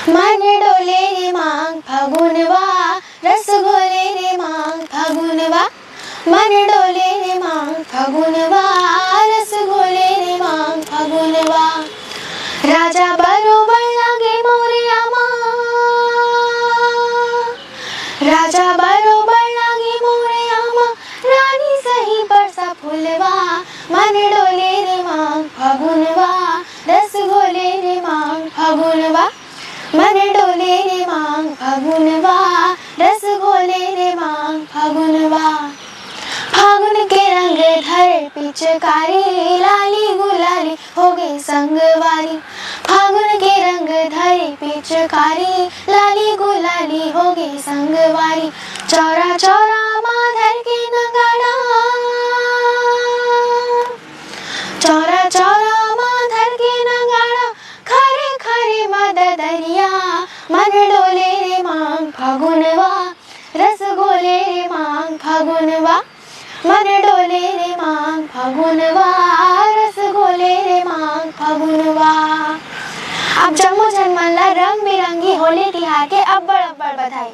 मन डोले रे मांग फागुनवा, रस घोले रे मांग फागुनवा। मन डोले रे मांग फागुनवा, रस घोले रे मांग फागुनवा। राजा बरोबर लागे मोरया मां, राजा बरोबर लागे मोरया मां, रानी सही बरसा फूलवा। मन डोले रे मांग फागुनवा, रस घोले रे मांग फागुनवा। मन डोले रे मांग फागुनवा, रस घोले रे मांग फागुनवा। फागुन के रंग धरे पिचकारी, लाली गुलाली हो गई संगवारी। फागुन के रंग धरे पिचकारी, लाली गुलाली हो गई संगवारी। चौरा चौरा माधर के नगाड़ा, चौरा चौरा माधर के नगाड़ा, खरे खरे मददरिया। मन डोले रे मांग फागुनवा, रस घोले रे मांग फागुनवा। मन डोले रे मांग फागुनवा, रस घोले रे मांग फागुनवा। अब जम्मू जन्मन ला रंग बिरंगी होली तिहार के अब्बड़ अब्बड़ बधाई।